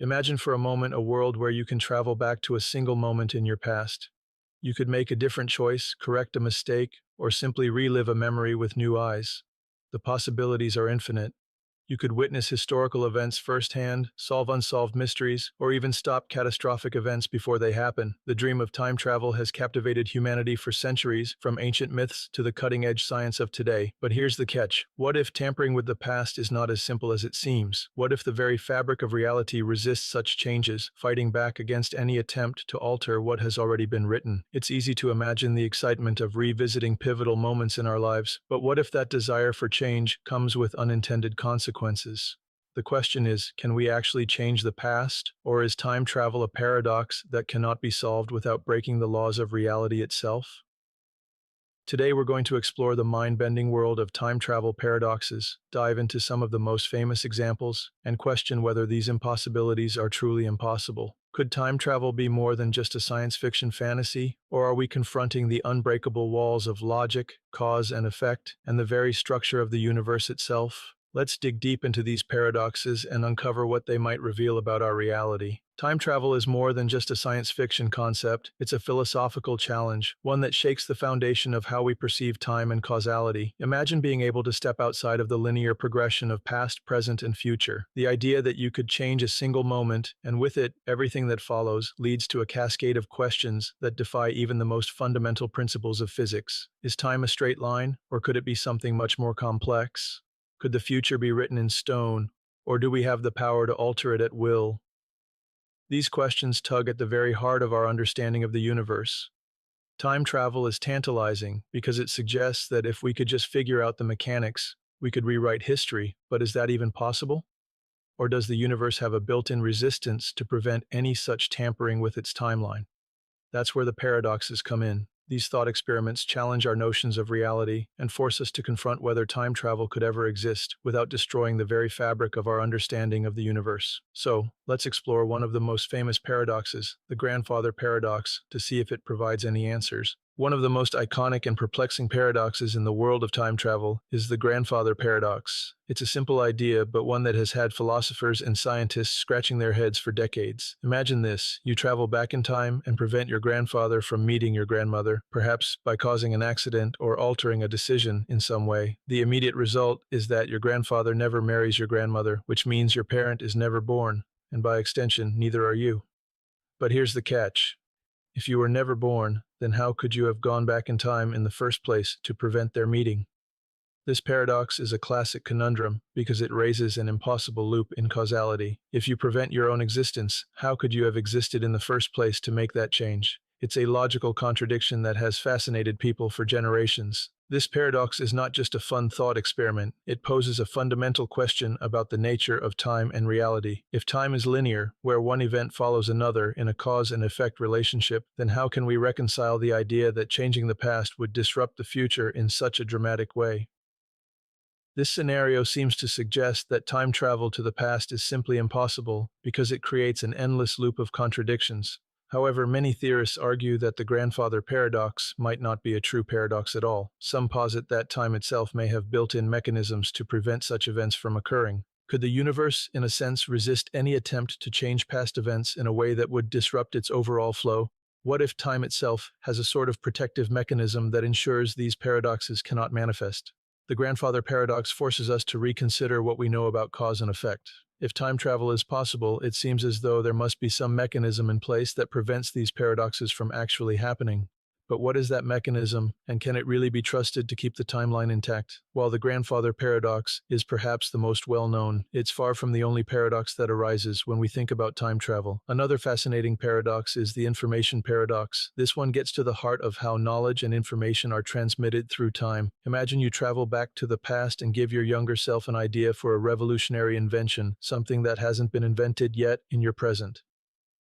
Imagine for a moment a world where you can travel back to a single moment in your past. You could make a different choice, correct a mistake, or simply relive a memory with new eyes. The possibilities are infinite. You could witness historical events firsthand, solve unsolved mysteries, or even stop catastrophic events before they happen. The dream of time travel has captivated humanity for centuries, from ancient myths to the cutting-edge science of today. But here's the catch. What if tampering with the past is not as simple as it seems? What if the very fabric of reality resists such changes, fighting back against any attempt to alter what has already been written? It's easy to imagine the excitement of revisiting pivotal moments in our lives, but what if that desire for change comes with unintended consequences? The question is, can we actually change the past, or is time travel a paradox that cannot be solved without breaking the laws of reality itself? Today we're going to explore the mind-bending world of time travel paradoxes, dive into some of the most famous examples, and question whether these impossibilities are truly impossible. Could time travel be more than just a science fiction fantasy, or are we confronting the unbreakable walls of logic, cause and effect, and the very structure of the universe itself? Let's dig deep into these paradoxes and uncover what they might reveal about our reality. Time travel is more than just a science fiction concept, it's a philosophical challenge, one that shakes the foundation of how we perceive time and causality. Imagine being able to step outside of the linear progression of past, present, and future. The idea that you could change a single moment, and with it, everything that follows, leads to a cascade of questions that defy even the most fundamental principles of physics. Is time a straight line, or could it be something much more complex? Could the future be written in stone, or do we have the power to alter it at will? These questions tug at the very heart of our understanding of the universe. Time travel is tantalizing because it suggests that if we could just figure out the mechanics, we could rewrite history, but is that even possible? Or does the universe have a built-in resistance to prevent any such tampering with its timeline? That's where the paradoxes come in. These thought experiments challenge our notions of reality and force us to confront whether time travel could ever exist without destroying the very fabric of our understanding of the universe. So, let's explore one of the most famous paradoxes, the grandfather paradox, to see if it provides any answers. One of the most iconic and perplexing paradoxes in the world of time travel is the grandfather paradox. It's a simple idea, but one that has had philosophers and scientists scratching their heads for decades. Imagine this: you travel back in time and prevent your grandfather from meeting your grandmother, perhaps by causing an accident or altering a decision in some way. The immediate result is that your grandfather never marries your grandmother, which means your parent is never born, and by extension, neither are you. But here's the catch. If you were never born, then how could you have gone back in time in the first place to prevent their meeting? This paradox is a classic conundrum because it raises an impossible loop in causality. If you prevent your own existence, how could you have existed in the first place to make that change? It's a logical contradiction that has fascinated people for generations. This paradox is not just a fun thought experiment, it poses a fundamental question about the nature of time and reality. If time is linear, where one event follows another in a cause and effect relationship, then how can we reconcile the idea that changing the past would disrupt the future in such a dramatic way? This scenario seems to suggest that time travel to the past is simply impossible because it creates an endless loop of contradictions. However, many theorists argue that the grandfather paradox might not be a true paradox at all. Some posit that time itself may have built-in mechanisms to prevent such events from occurring. Could the universe, in a sense, resist any attempt to change past events in a way that would disrupt its overall flow? What if time itself has a sort of protective mechanism that ensures these paradoxes cannot manifest? The grandfather paradox forces us to reconsider what we know about cause and effect. If time travel is possible, it seems as though there must be some mechanism in place that prevents these paradoxes from actually happening. But what is that mechanism, and can it really be trusted to keep the timeline intact? While the grandfather paradox is perhaps the most well-known, it's far from the only paradox that arises when we think about time travel. Another fascinating paradox is the information paradox. This one gets to the heart of how knowledge and information are transmitted through time. Imagine you travel back to the past and give your younger self an idea for a revolutionary invention, something that hasn't been invented yet in your present.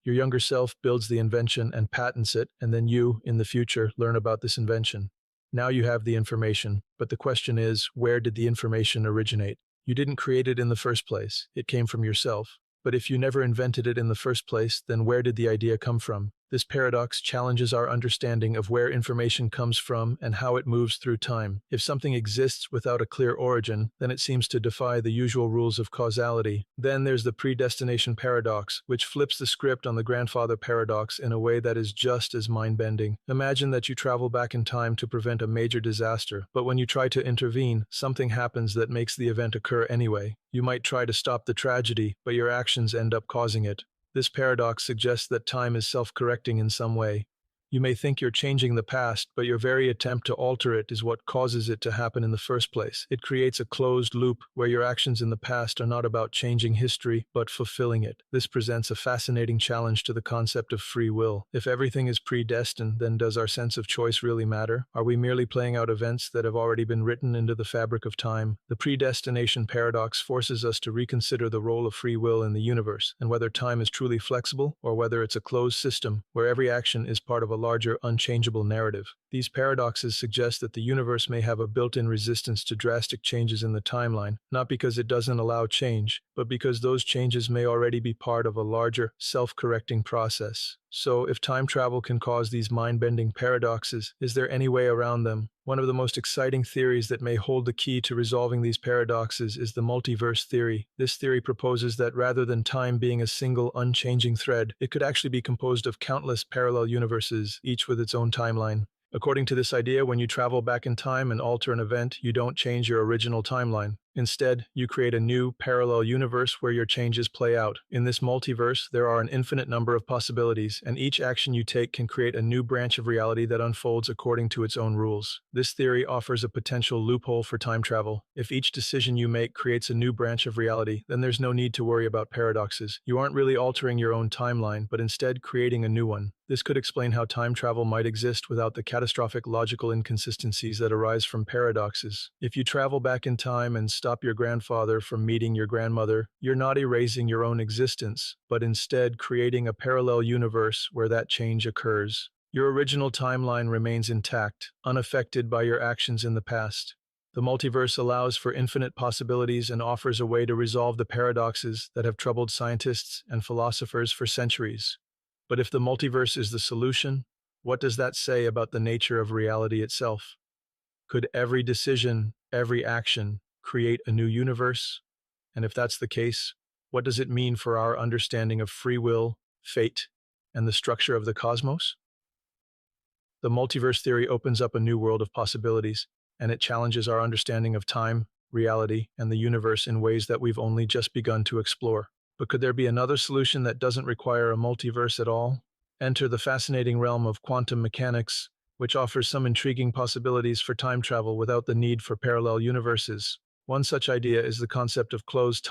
Your younger self builds the invention and patents it, and then you, in the future, learn about this invention. Now you have the information, but the question is, where did the information originate? You didn't create it in the first place. It came from yourself. But if you never invented it in the first place, then where did the idea come from? This paradox challenges our understanding of where information comes from and how it moves through time. If something exists without a clear origin, then it seems to defy the usual rules of causality. Then there's the predestination paradox, which flips the script on the grandfather paradox in a way that is just as mind-bending. Imagine that you travel back in time to prevent a major disaster, but when you try to intervene, something happens that makes the event occur anyway. You might try to stop the tragedy, but your actions end up causing it. This paradox suggests that time is self-correcting in some way. You may think you're changing the past, but your very attempt to alter it is what causes it to happen in the first place. It creates a closed loop where your actions in the past are not about changing history, but fulfilling it. This presents a fascinating challenge to the concept of free will. If everything is predestined, then does our sense of choice really matter? Are we merely playing out events that have already been written into the fabric of time? The predestination paradox forces us to reconsider the role of free will in the universe, and whether time is truly flexible, or whether it's a closed system where every action is part of a larger, unchangeable narrative. These paradoxes suggest that the universe may have a built-in resistance to drastic changes in the timeline, not because it doesn't allow change, but because those changes may already be part of a larger, self-correcting process. So, if time travel can cause these mind-bending paradoxes, is there any way around them? One of the most exciting theories that may hold the key to resolving these paradoxes is the multiverse theory. This theory proposes that rather than time being a single, unchanging thread, it could actually be composed of countless parallel universes, each with its own timeline. According to this idea, when you travel back in time and alter an event, you don't change your original timeline. Instead, you create a new, parallel universe where your changes play out. In this multiverse, there are an infinite number of possibilities, and each action you take can create a new branch of reality that unfolds according to its own rules. This theory offers a potential loophole for time travel. If each decision you make creates a new branch of reality, then there's no need to worry about paradoxes. You aren't really altering your own timeline, but instead creating a new one. This could explain how time travel might exist without the catastrophic logical inconsistencies that arise from paradoxes. If you travel back in time and stop your grandfather from meeting your grandmother, you're not erasing your own existence, but instead creating a parallel universe where that change occurs. Your original timeline remains intact, unaffected by your actions in the past. The multiverse allows for infinite possibilities and offers a way to resolve the paradoxes that have troubled scientists and philosophers for centuries. But if the multiverse is the solution, what does that say about the nature of reality itself? Could every decision, every action, create a new universe? And if that's the case, what does it mean for our understanding of free will, fate, and the structure of the cosmos? The multiverse theory opens up a new world of possibilities, and it challenges our understanding of time, reality, and the universe in ways that we've only just begun to explore. But could there be another solution that doesn't require a multiverse at all? Enter the fascinating realm of quantum mechanics, which offers some intriguing possibilities for time travel without the need for parallel universes. One such idea is the concept of closed